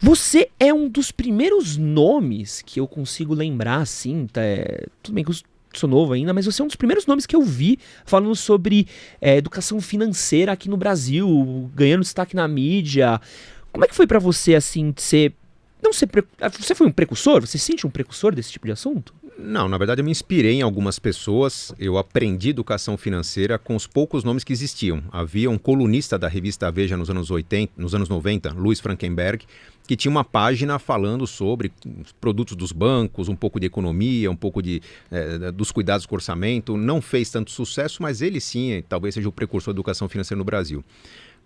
Você é um dos primeiros nomes que eu consigo lembrar, assim, tudo bem que eu sou novo ainda, mas você é um dos primeiros nomes que eu vi falando sobre educação financeira aqui no Brasil, ganhando destaque na mídia. Como é que foi pra você, assim, de ser... Não ser... Você foi um precursor? Você se sente um precursor desse tipo de assunto? Não, na verdade eu me inspirei em algumas pessoas, eu aprendi educação financeira com os poucos nomes que existiam. Havia um colunista da revista Veja nos anos 80, nos anos 90, Luiz Frankenberg, que tinha uma página falando sobre os produtos dos bancos, um pouco de economia, um pouco dos cuidados com o orçamento. Não fez tanto sucesso, mas ele sim, talvez seja o precursor da educação financeira no Brasil.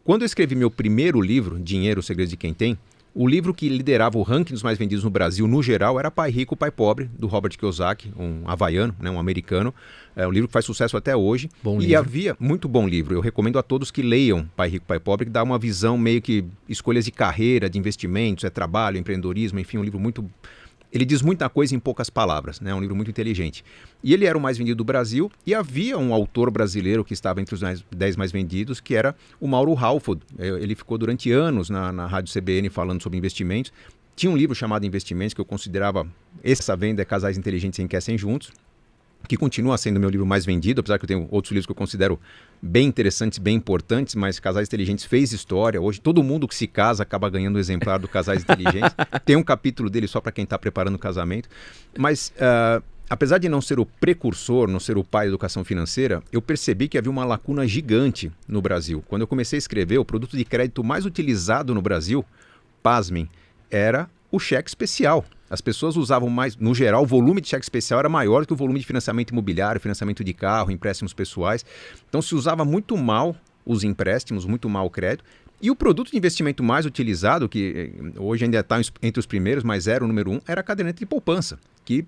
Quando eu escrevi meu primeiro livro, Dinheiro, o Segredo de Quem Tem, o livro que liderava o ranking dos mais vendidos no Brasil, no geral, era Pai Rico, Pai Pobre, do Robert Kiyosaki, um havaiano, né, um americano. É um livro que faz sucesso até hoje. Bom e livro. havia, muito bom livro, eu recomendo a todos que leiam Pai Rico, Pai Pobre, que dá uma visão meio que escolhas de carreira, de investimentos, trabalho, empreendedorismo, enfim, um livro muito... Ele diz muita coisa em poucas palavras, né? É um livro muito inteligente. E ele era o mais vendido do Brasil e havia um autor brasileiro que estava entre os 10 mais vendidos, que era o Mauro Halford. Ele ficou durante anos na Rádio CBN falando sobre investimentos. Tinha um livro chamado Investimentos, que eu considerava, essa venda é Casais Inteligentes Enriquecem Juntos, que continua sendo o meu livro mais vendido, apesar que eu tenho outros livros que eu considero bem interessantes, bem importantes, mas Casais Inteligentes fez história. Hoje todo mundo que se casa acaba ganhando um exemplar do Casais Inteligentes. Tem um capítulo dele só para quem está preparando o casamento. Mas, apesar de não ser o precursor, não ser o pai da educação financeira, eu percebi que havia uma lacuna gigante no Brasil. Quando eu comecei a escrever, o produto de crédito mais utilizado no Brasil, pasmem, era o cheque especial. As pessoas usavam mais, no geral, o volume de cheque especial era maior do que o volume de financiamento imobiliário, financiamento de carro, empréstimos pessoais. Então se usava muito mal os empréstimos, muito mal o crédito. E o produto de investimento mais utilizado, que hoje ainda está entre os primeiros, mas era o número 1, era a caderneta de poupança, que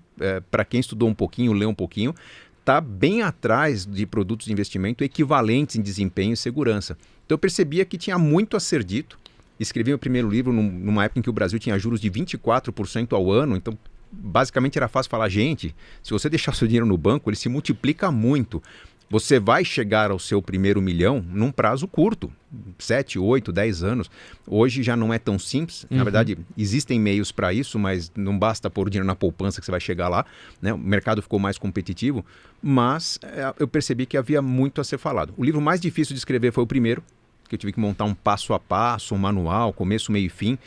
para quem estudou um pouquinho, leu um pouquinho, está bem atrás de produtos de investimento equivalentes em desempenho e segurança. Então eu percebia que tinha muito a ser dito. Escrevi meu primeiro livro numa época em que o Brasil tinha juros de 24% ao ano, então basicamente era fácil falar, gente, se você deixar seu dinheiro no banco, ele se multiplica muito. Você vai chegar ao seu primeiro milhão num prazo curto, 7, 8, 10 anos. Hoje já não é tão simples. Na verdade, existem meios para isso, mas não basta pôr o dinheiro na poupança que você vai chegar lá, né? O mercado ficou mais competitivo, mas eu percebi que havia muito a ser falado. O livro mais difícil de escrever foi o primeiro, que eu tive que montar um passo a passo, um manual, começo, meio e fim.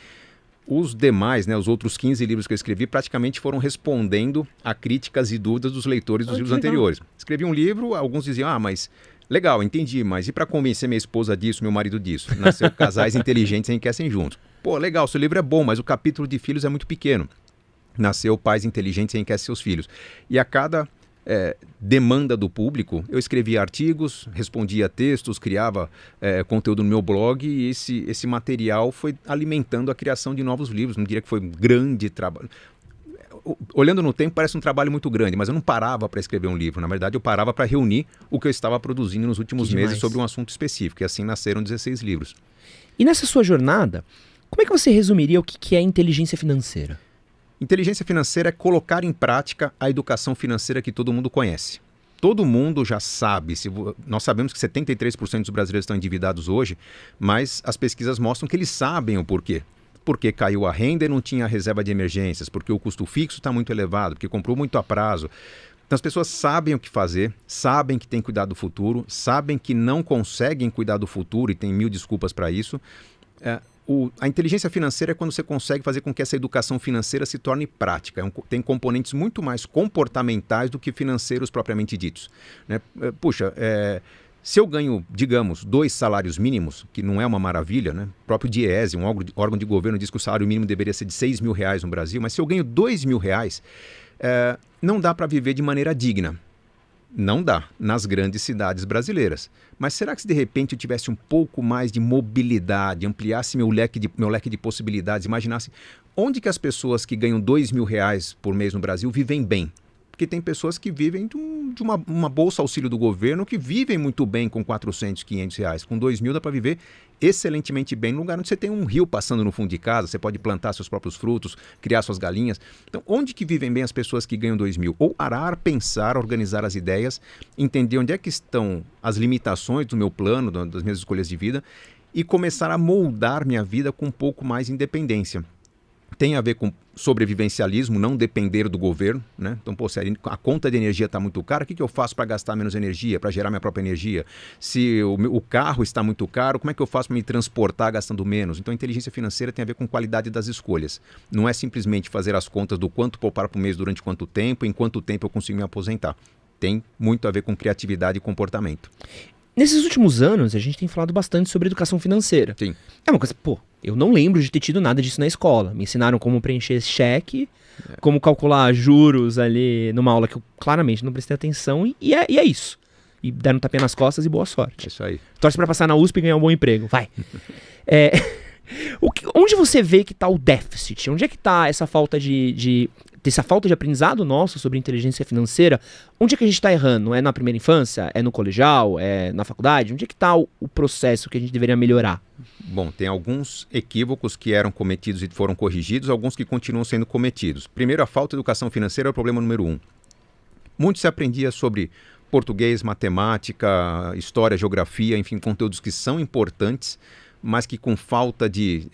Os demais, né, os outros 15 livros que eu escrevi, praticamente foram respondendo a críticas e dúvidas dos leitores dos livros anteriores. Escrevi um livro, alguns diziam, mas legal, entendi, mas e para convencer minha esposa disso, meu marido disso? Nasceu Casais Inteligentes Enriquecem Juntos. Pô, legal, seu livro é bom, mas o capítulo de filhos é muito pequeno. Nasceu Pais Inteligentes Enriquecem Seus Filhos. E a cada demanda do público, eu escrevia artigos, respondia textos, criava conteúdo no meu blog e esse material foi alimentando a criação de novos livros. Não diria que foi um grande trabalho. Olhando no tempo, parece um trabalho muito grande, mas eu não parava para escrever um livro. Na verdade, eu parava para reunir o que eu estava produzindo nos últimos meses sobre um assunto específico. E assim nasceram 16 livros. E nessa sua jornada, como é que você resumiria o que é inteligência financeira? Inteligência financeira é colocar em prática a educação financeira que todo mundo conhece. Todo mundo já sabe, nós sabemos que 73% dos brasileiros estão endividados hoje, mas as pesquisas mostram que eles sabem o porquê. Porque caiu a renda e não tinha reserva de emergências, porque o custo fixo está muito elevado, porque comprou muito a prazo. Então as pessoas sabem o que fazer, sabem que tem que cuidar do futuro, sabem que não conseguem cuidar do futuro e tem mil desculpas para isso. A inteligência financeira é quando você consegue fazer com que essa educação financeira se torne prática. Tem componentes muito mais comportamentais do que financeiros propriamente ditos, né? Puxa, se eu ganho, digamos, 2 salários mínimos, que não é uma maravilha, né? O próprio DIEESE, um órgão de governo, diz que o salário mínimo deveria ser de R$6 mil no Brasil, mas se eu ganho R$2 mil, não dá para viver de maneira digna. Não dá, nas grandes cidades brasileiras. Mas será que se de repente eu tivesse um pouco mais de mobilidade, ampliasse meu leque de possibilidades, imaginasse onde que as pessoas que ganham R$2 mil por mês no Brasil vivem bem? Porque tem pessoas que vivem de uma bolsa auxílio do governo que vivem muito bem com R$400, R$500. Com R$2 mil dá para viver excelentemente bem no lugar onde você tem um rio passando no fundo de casa, você pode plantar seus próprios frutos, criar suas galinhas. Então, onde que vivem bem as pessoas que ganham R$2 mil? Ou parar, pensar, organizar as ideias, entender onde é que estão as limitações do meu plano, das minhas escolhas de vida e começar a moldar minha vida com um pouco mais de independência. tem a ver com sobrevivencialismo, não depender do governo, né? Então, pô, se a conta de energia está muito cara, o que eu faço para gastar menos energia, para gerar minha própria energia? Se o carro está muito caro, como é que eu faço para me transportar gastando menos? Então, a inteligência financeira tem a ver com qualidade das escolhas. Não é simplesmente fazer as contas do quanto poupar por mês durante quanto tempo, em quanto tempo eu consigo me aposentar. Tem muito a ver com criatividade e comportamento. Nesses últimos anos, a gente tem falado bastante sobre educação financeira. Sim. É uma coisa, pô, eu não lembro de ter tido nada disso na escola. Me ensinaram como preencher esse cheque, como calcular juros ali numa aula que eu claramente não prestei atenção e é isso. E deram um tapinha nas costas e boa sorte. É isso aí. Torce pra passar na USP e ganhar um bom emprego. Vai. Onde você vê que tá o déficit? Onde é que tá essa falta essa falta de aprendizado nosso sobre inteligência financeira? Onde é que a gente está errando? É na primeira infância? É no colegial? É na faculdade? Onde é que está o processo que a gente deveria melhorar? Bom, tem alguns equívocos que eram cometidos e foram corrigidos, alguns que continuam sendo cometidos. Primeiro, a falta de educação financeira é o problema número 1. Muito se aprendia sobre português, matemática, história, geografia, enfim, conteúdos que são importantes, mas que com falta de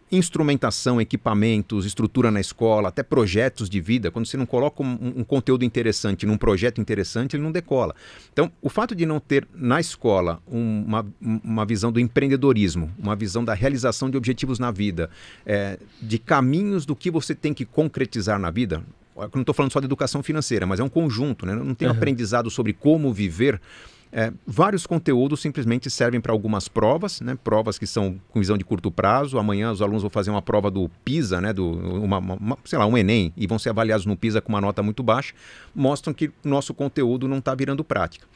instrumentação, equipamentos, estrutura na escola, até projetos de vida, quando você não coloca um conteúdo interessante num projeto interessante, ele não decola. Então, o fato de não ter na escola uma visão do empreendedorismo, uma visão da realização de objetivos na vida, de caminhos do que você tem que concretizar na vida, eu não estou falando só de educação financeira, mas é um conjunto, né? Não tem aprendizado sobre como viver. Vários conteúdos simplesmente servem para algumas provas, né? Provas que são com visão de curto prazo. Amanhã os alunos vão fazer uma prova do PISA, né? Sei lá, um Enem, e vão ser avaliados no PISA com uma nota muito baixa, mostram que nosso conteúdo não está virando prática.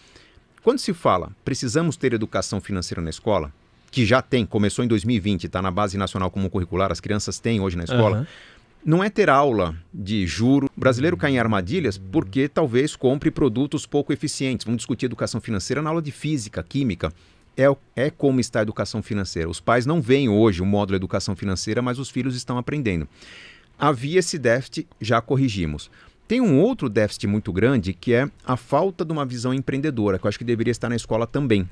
Quando se fala, precisamos ter educação financeira na escola, que já tem, começou em 2020, está na Base Nacional Comum Curricular, as crianças têm hoje na escola, não é ter aula de juro. O brasileiro cai em armadilhas porque talvez compre produtos pouco eficientes. Vamos discutir educação financeira na aula de física, química. É como está a educação financeira. Os pais não veem hoje o módulo de educação financeira, mas os filhos estão aprendendo. Havia esse déficit, já corrigimos. Tem um outro déficit muito grande, que é a falta de uma visão empreendedora, que eu acho que deveria estar na escola também.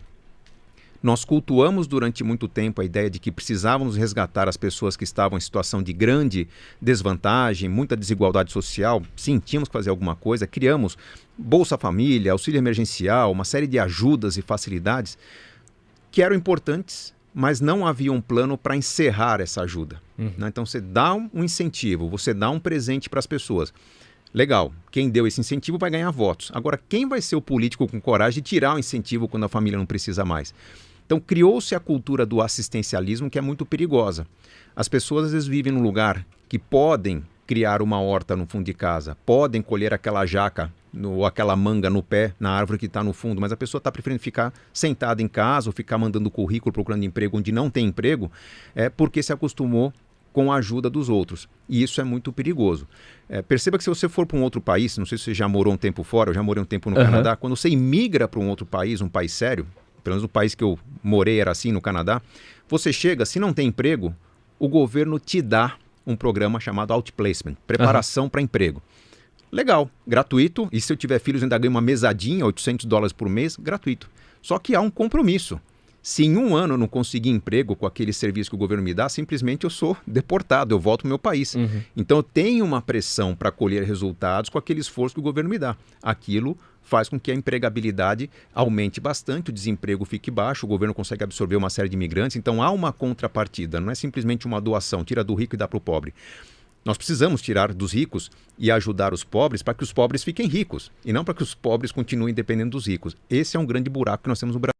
Nós cultuamos durante muito tempo a ideia de que precisávamos resgatar as pessoas que estavam em situação de grande desvantagem, muita desigualdade social. Sim, tínhamos que fazer alguma coisa. Criamos Bolsa Família, auxílio emergencial, uma série de ajudas e facilidades que eram importantes, mas não havia um plano para encerrar essa ajuda. Né? Então você dá um incentivo, você dá um presente para as pessoas. Legal, quem deu esse incentivo vai ganhar votos. Agora, quem vai ser o político com coragem de tirar o incentivo quando a família não precisa mais? Então, criou-se a cultura do assistencialismo, que é muito perigosa. As pessoas, às vezes, vivem num lugar que podem criar uma horta no fundo de casa, podem colher aquela jaca ou aquela manga no pé, na árvore que está no fundo, mas a pessoa está preferindo ficar sentada em casa ou ficar mandando currículo, procurando emprego onde não tem emprego, porque se acostumou com a ajuda dos outros. E isso é muito perigoso. Perceba que se você for para um outro país, não sei se você já morou um tempo fora, eu já morei um tempo no Canadá, quando você imigra para um outro país, um país sério, pelo menos o país que eu morei era assim no Canadá, você chega, se não tem emprego, o governo te dá um programa chamado Outplacement, preparação para emprego. Legal, gratuito, e se eu tiver filhos ainda ganho uma mesadinha, $800 por mês, gratuito. Só que há um compromisso. Se em um ano eu não conseguir emprego com aquele serviço que o governo me dá, simplesmente eu sou deportado, eu volto ao meu país. Então eu tenho uma pressão para colher resultados com aquele esforço que o governo me dá. Aquilo faz com que a empregabilidade aumente bastante, o desemprego fique baixo, o governo consegue absorver uma série de imigrantes. Então há uma contrapartida, não é simplesmente uma doação, tira do rico e dá para o pobre. Nós precisamos tirar dos ricos e ajudar os pobres para que os pobres fiquem ricos, e não para que os pobres continuem dependendo dos ricos. Esse é um grande buraco que nós temos no Brasil.